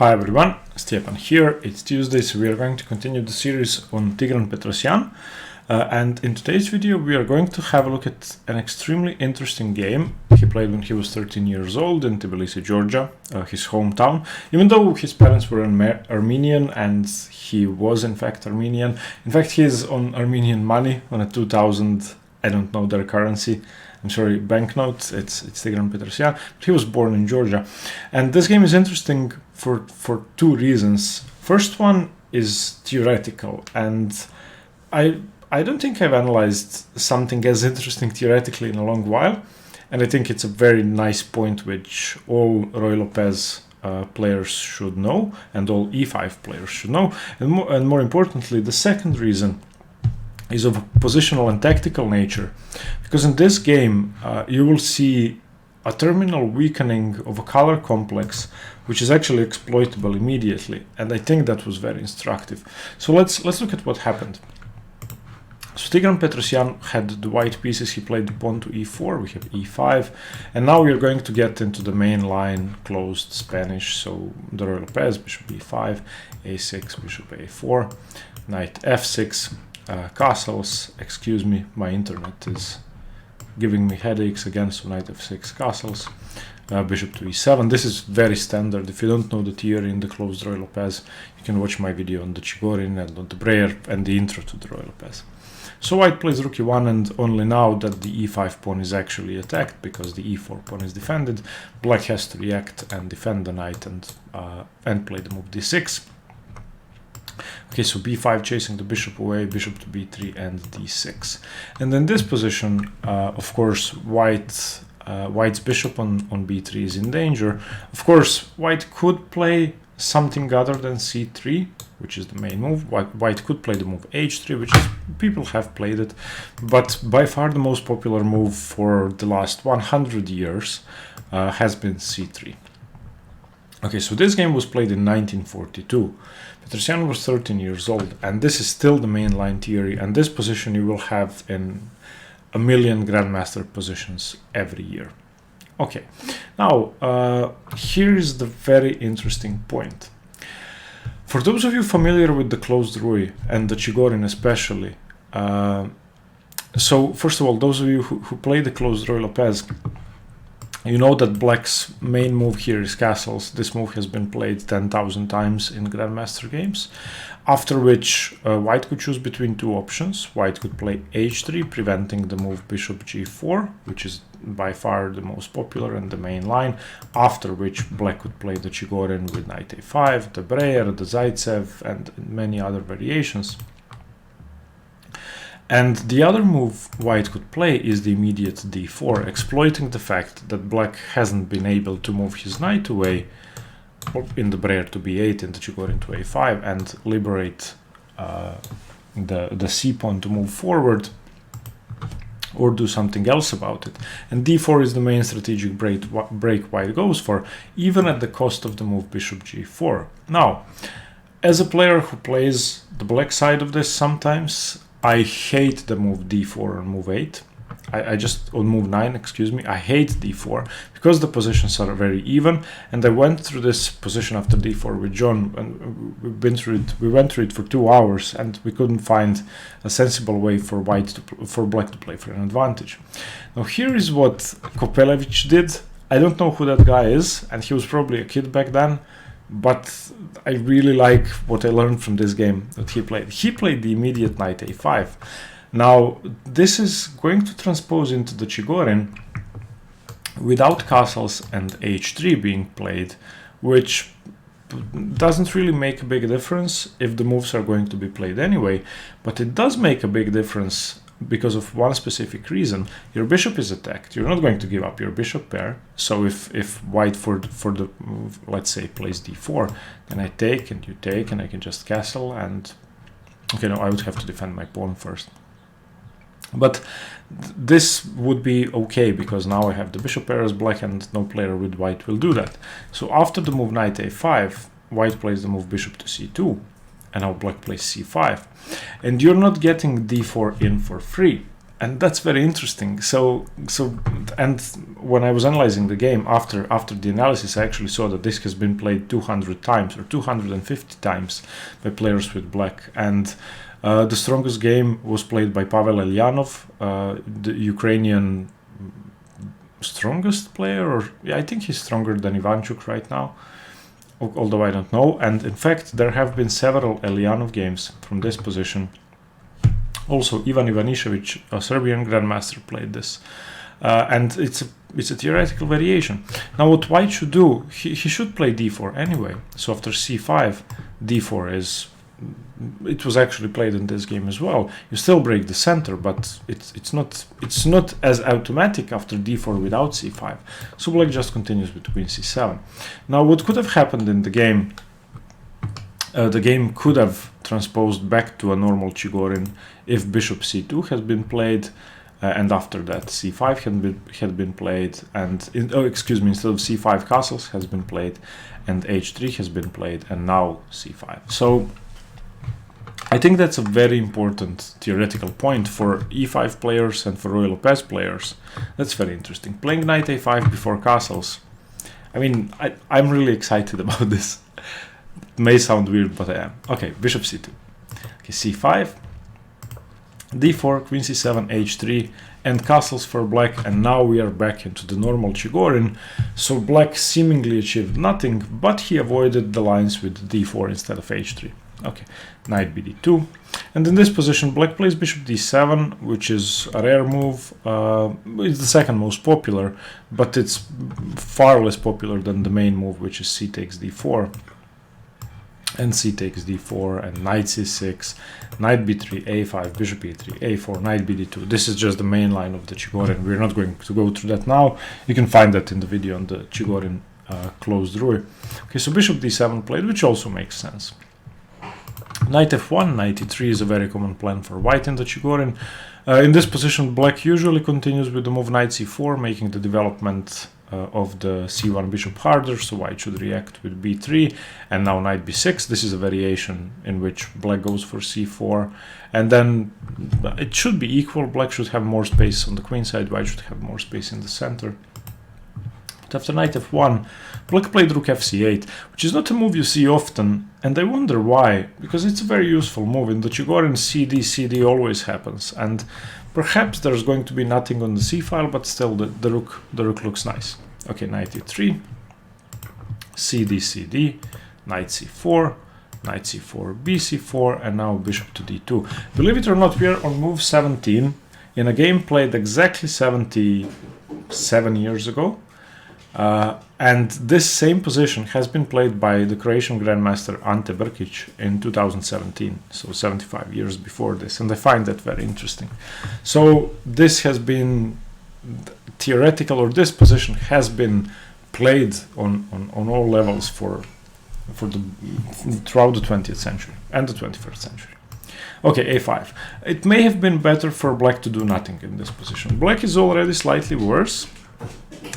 Hi everyone, Stepan here. It's Tuesday, so we are going to continue the series on Tigran Petrosian. And in today's video, we are going to have a look at an extremely interesting game he played when he was 13 years old in Tbilisi, Georgia, his hometown. Even though his parents were Armenian and he was in fact Armenian. In fact, he is on Armenian money on a 2000, I don't know their currency, I'm sorry, banknote. It's Tigran Petrosian. But he was born in Georgia. And this game is interesting for two reasons. First one is theoretical, and I don't think I've analyzed something as interesting theoretically in a long while, and I think it's a very nice point which all Ruy Lopez players should know, and all E5 players should know. And more importantly, the second reason is of a positional and tactical nature, because in this game you will see a terminal weakening of a color complex which is actually exploitable immediately, and I think that was very instructive. So let's look at what happened. So Tigran Petrosian had the white pieces. He played the pawn to e4, we have e5, and now we are going to get into the main line closed Spanish. So the Ruy Lopez, bishop e5, a6, bishop a4, knight f6, castles. Excuse me, my internet is giving me headaches again. So knight f6, castles, bishop to e7. This is very standard. If you don't know the theory in the closed Ruy Lopez, you can watch my video on the Chigorin and on the Breyer and the intro to the Ruy Lopez. So white plays rook e1, and only now that the e5 pawn is actually attacked, because the e4 pawn is defended, black has to react and defend the knight and play the move d6. Okay, so b5 chasing the bishop away, bishop to b3 and d6. And in this position, of course, white's bishop on b3 is in danger. Of course, white could play something other than c3, which is the main move. White could play the move h3, which is, people have played it, but by far the most popular move for the last 100 years has been c3. Okay, so this game was played in 1942. Petrosian was 13 years old, and this is still the mainline theory, and this position you will have in a million grandmaster positions every year. Okay, now here is the very interesting point. For those of you familiar with the closed Ruy and the Chigorin especially, so first of all, those of you who play the closed Ruy Lopez, you know that black's main move here is castles. This move has been played 10,000 times in grandmaster games, after which white could choose between two options. White could play h3, preventing the move bishop g4, which is by far the most popular and the main line, after which black could play the Chigorin with knight a5, the Breyer, the Zaitsev, and many other variations. And the other move white could play is the immediate d4, exploiting the fact that black hasn't been able to move his knight away in the Breyer to b8, in the Chigorin to a5, and liberate the c pawn to move forward, or do something else about it. And d4 is the main strategic break white goes for, even at the cost of the move bishop g4. Now, as a player who plays the black side of this sometimes, I hate the move d4 on move 8. I just, on move 9, excuse me, I hate d4 because the positions are very even, and I went through this position after d4 with John, and we went through it for 2 hours, and we couldn't find a sensible way for black to play for an advantage. Now here is what Kopelevic did. I don't know who that guy is, and he was probably a kid back then, but I really like what I learned from this game that he played. He played the immediate knight a5. Now, this is going to transpose into the Chigorin without castles and h3 being played, which doesn't really make a big difference if the moves are going to be played anyway, but it does make a big difference because of one specific reason. Your bishop is attacked. You're not going to give up your bishop pair. So if white for the move, let's say, plays d4, then I take and you take, and I can just castle, and okay, no, I would have to defend my pawn first. But this would be okay, because now I have the bishop pair as black, and no player with white will do that. So after the move knight a5, white plays the move bishop to c2, and now black plays c5. And you're not getting d4 in for free. And that's very interesting. And when I was analyzing the game after the analysis, I actually saw that this has been played 200 times or 250 times by players with black. And the strongest game was played by Pavel Elyanov, the Ukrainian strongest player, or yeah, I think he's stronger than Ivanchuk right now, although I don't know. And in fact, there have been several Elyanov games from this position. Also, Ivan Ivanišević, a Serbian grandmaster, played this, and it's a theoretical variation. Now, what white should do, he should play d4 anyway. So after c5, d4 is. It was actually played in this game as well. You still break the center, but it's not as automatic after d4 without c5. So black just continues with queen c7. Now, what could have happened in the game? The game could have transposed back to a normal Chigorin if bishop c2 has been played, and after that c5 had been played, and instead of c5 castles has been played, and h3 has been played, and now c5. So I think that's a very important theoretical point for e5 players and for Ruy Lopez players. That's very interesting. Playing knight a5 before castles. I mean, I'm really excited about this. It may sound weird, but I am. Okay, bishop c2. Okay, c5, d4, queen c7, h3, and castles for black. And now we are back into the normal Chigorin. So black seemingly achieved nothing, but he avoided the lines with d4 instead of h3. Okay, knight bd2. And in this position, black plays bishop d7, which is a rare move. It's the second most popular, but it's far less popular than the main move, which is c takes d4. And c takes d4, and knight c6, knight b3, a5, bishop e3, a4, knight bd2. This is just the main line of the Chigorin. We're not going to go through that now. You can find that in the video on the Chigorin closed Ruy. Okay, so bishop d7 played, which also makes sense. Knight f1, knight e3 is a very common plan for white in the Chigorin. In this position, black usually continues with the move knight c4, making the development of the c1 bishop harder, so white should react with b3, and now knight b6. This is a variation in which black goes for c4, and then it should be equal. Black should have more space on the queen side, white should have more space in the center. But after knight f1, black played rook fc8, which is not a move you see often, and I wonder why, because it's a very useful move. In the Chigorin, cd always happens, and perhaps there's going to be nothing on the c file, but still the rook looks nice. Okay, knight e3, cd, knight c4, knight c4, bc4, and now bishop to d2. Believe it or not, we are on move 17 in a game played exactly 77 years ago. And this same position has been played by the Croatian grandmaster Ante Brkic in 2017, so 75 years before this, and I find that very interesting. So this has been theoretical, or this position has been played on all levels throughout the 20th century and the 21st century. Okay, a5. It may have been better for black to do nothing in this position. Black is already slightly worse,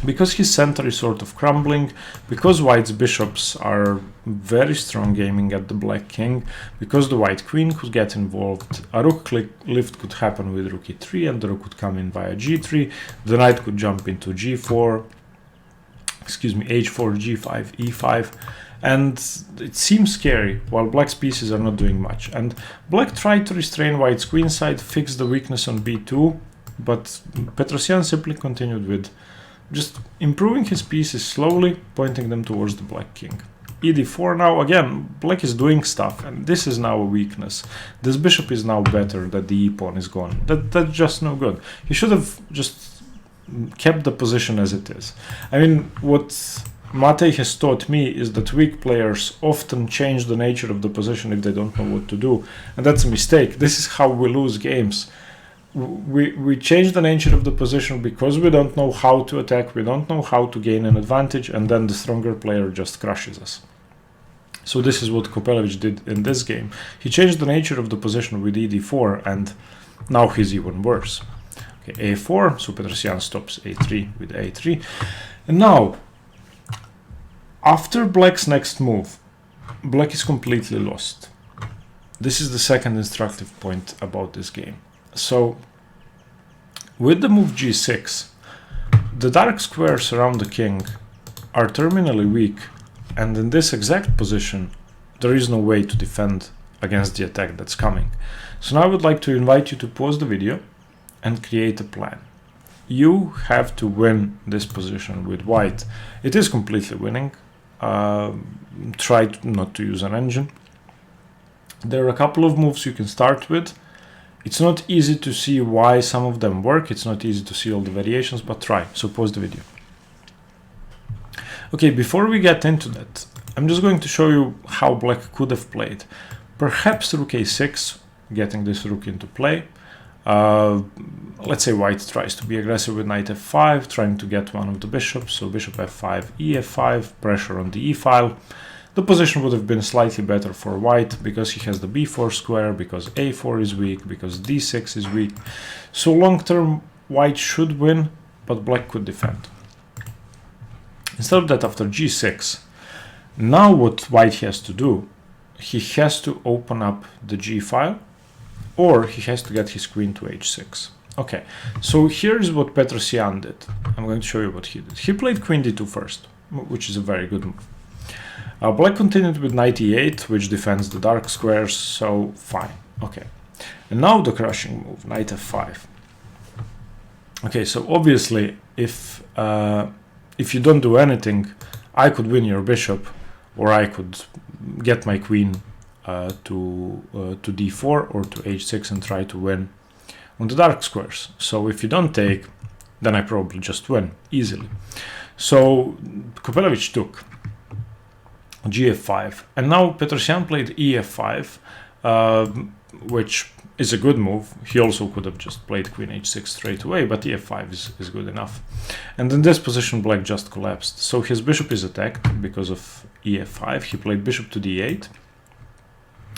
because his center is sort of crumbling, because white's bishops are very strong gaming at the black king, because the white queen could get involved, a rook lift could happen with rook e3, and the rook could come in via g3, the knight could jump into g4, h4, g5, e5, and it seems scary, while black's pieces are not doing much. And black tried to restrain white's queen side, fix the weakness on b2, but Petrosian simply continued with just improving his pieces slowly, pointing them towards the black king. ed4 now, again, black is doing stuff, and this is now a weakness. This bishop is now better that the e-pawn is gone. That's just no good. He should have just kept the position as it is. I mean, what Matej has taught me is that weak players often change the nature of the position if they don't know what to do, and that's a mistake. This is how we lose games. We change the nature of the position because we don't know how to attack, we don't know how to gain an advantage, and then the stronger player just crushes us. So this is what Kopelevic did in this game. He changed the nature of the position with ed4, and now he's even worse. Okay, a4, so Petrosian stops a3 with a3. And now, after black's next move, black is completely lost. This is the second instructive point about this game. So With the move g6, the dark squares around the king are terminally weak, and in this exact position there is no way to defend against the attack that's coming. So now I would like to invite you to pause the video and create a plan. You have to win this position with white. It is completely winning. Try not to use an engine. There are a couple of moves you can start with. It's not easy to see why some of them work. It's not easy to see all the variations, but try. So pause the video. Okay, before we get into that, I'm just going to show you how black could have played. Perhaps rook a6, getting this rook into play. Let's say white tries to be aggressive with knight f5, trying to get one of the bishops. So bishop f5, ef5, pressure on the e file. The position would have been slightly better for white because he has the b4 square, because a4 is weak, because d6 is weak. So long term, white should win, but black could defend. Instead of that, after g6, now what white has to do, he has to open up the g file, or he has to get his queen to h6. Okay, so here's what Petrosian did. I'm going to show you what he did. He played queen d2 first, which is a very good move. Black continued with knight e8, which defends the dark squares, so fine. Okay, and now the crushing move, knight f5. Okay, so obviously, if you don't do anything, I could win your bishop, or I could get my queen to d4 or to h6 and try to win on the dark squares. So if you don't take, then I probably just win easily. So Kopelevic took gf5, and now Petrosian played ef5, which is a good move. He also could have just played queen h6 straight away, but ef5 is good enough. And in this position, black just collapsed. So his bishop is attacked because of ef5. He played bishop to d8,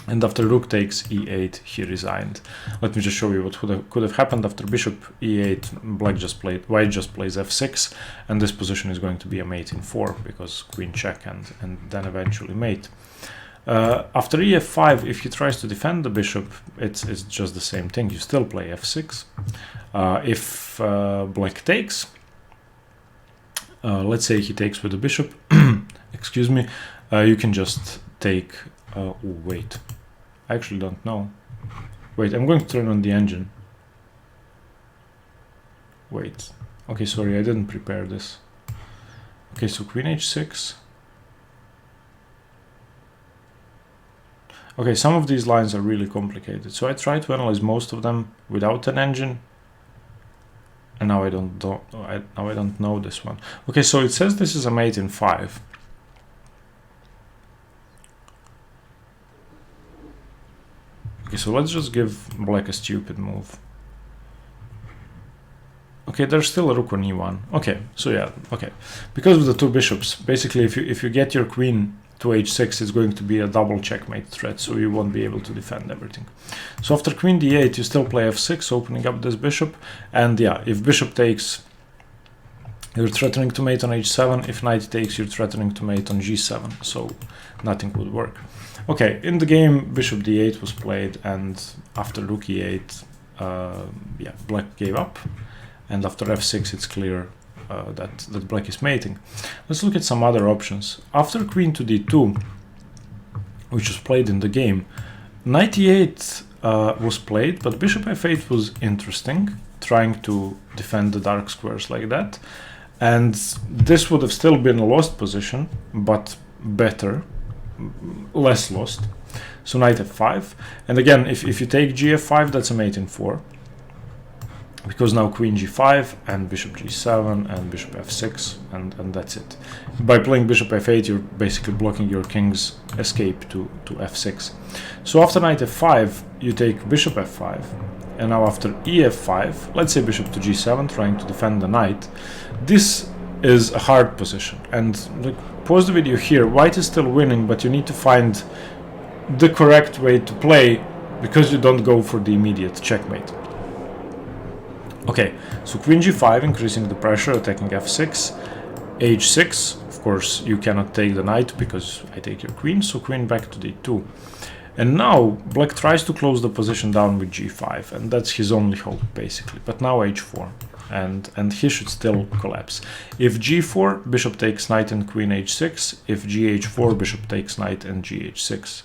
and after rook takes e8, he resigned. Let me just show you what could have happened after bishop e8. White just plays f6, and this position is going to be a mate in 4 because queen check and then eventually mate. After ef5, if he tries to defend the bishop, it's just the same thing. You still play f6. If black takes, let's say he takes with the bishop, excuse me, you can just take, oh, wait, I actually don't know. Wait, I'm going to turn on the engine. Wait, okay, sorry, I didn't prepare this. Okay, so queen h6. Okay, some of these lines are really complicated. So I tried to analyze most of them without an engine, and now I don't know this one. Okay, so it says this is a mate in 5. Okay, so let's just give black a stupid move. Okay, there's still a rook on e1. Okay, so yeah, okay. Because of the two bishops, basically if you get your queen to h6, it's going to be a double checkmate threat, so you won't be able to defend everything. So after queen d8, you still play f6, opening up this bishop, and yeah, if bishop takes, you're threatening to mate on h7. If knight takes, you're threatening to mate on g7, so nothing would work. Okay, in the game, bishop d8 was played, and after rook e8, yeah, black gave up, and after f6, it's clear that black is mating. Let's look at some other options. After queen to d2, which was played in the game, knight e8 was played, but bishop f8 was interesting, trying to defend the dark squares like that. And this would have still been a lost position, but better, less lost. So knight f5. And again, if you take gf5, that's a mate in 4. Because now queen g5 and bishop g7 and bishop f6, and that's it. By playing bishop f8, you're basically blocking your king's escape to f6. So after knight f5, you take bishop f5, and now after ef5, let's say bishop to g7, trying to defend the knight. This is a hard position, and pause the video here. White is still winning, but you need to find the correct way to play, because you don't go for the immediate checkmate. Okay, so queen g5, increasing the pressure, attacking f6, h6, of course you cannot take the knight because I take your queen, so queen back to d2. And now black tries to close the position down with g5, and that's his only hope basically. But now h4, and he should still collapse. If g4, bishop takes knight and queen h6. If gh4, bishop takes knight and gh6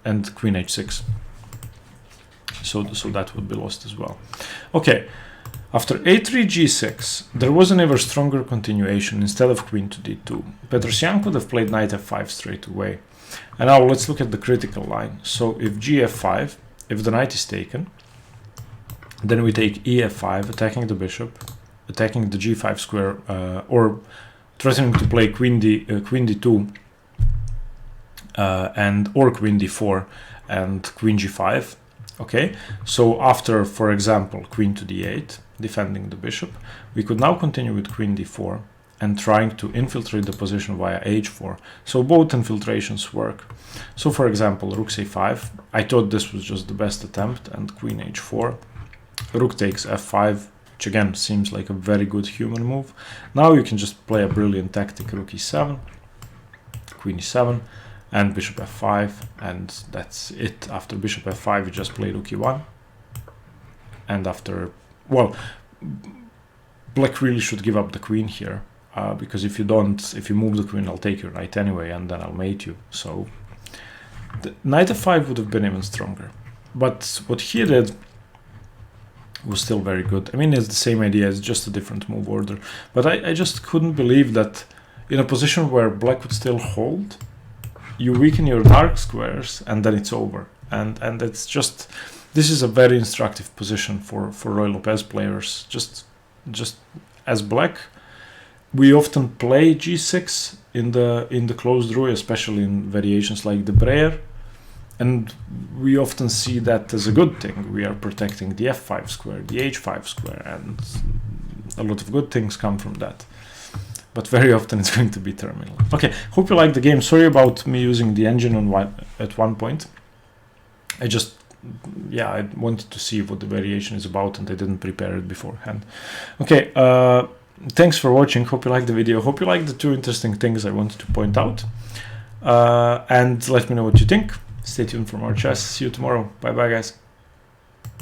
and queen h6. So that would be lost as well. Okay, after a3 g6, there was an ever stronger continuation. Instead of queen to d2, Petrosian could have played knight f5 straight away. And now let's look at the critical line. So if gf5, if the knight is taken, then we take ef5, attacking the bishop, attacking the g5 square, or threatening to play queen d2, or queen d4 and queen g5. Okay, so after, for example, queen to d8, defending the bishop, we could now continue with queen d4 and trying to infiltrate the position via h4. So both infiltrations work. So for example, rook c5, I thought this was just the best attempt, and queen h4, rook takes f5, which again seems like a very good human move. Now you can just play a brilliant tactic, rook e7, queen e7, and bishop f5, and that's it. After bishop f5, you just play rook e1, and after, well, black really should give up the queen here, because if you don't, if you move the queen, I'll take your knight anyway, and then I'll mate you. So the knight f5 would have been even stronger. But what he did was still very good. I mean, it's the same idea, it's just a different move order. But I just couldn't believe that in a position where black would still hold, you weaken your dark squares and then it's over. And it's just, this is a very instructive position for Ruy Lopez players. Just as black, we often play g6 in the closed Ruy, especially in variations like the Breyer, and we often see that as a good thing. We are protecting the f5 square, the h5 square, and a lot of good things come from that. But very often it's going to be terminal. Okay, hope you like the game. Sorry about me using the engine at one point. I wanted to see what the variation is about, and I didn't prepare it beforehand. Okay, thanks for watching. Hope you liked the video. Hope you liked the two interesting things I wanted to point out. And let me know what you think. Stay tuned for more chess. See you tomorrow. Bye bye, guys.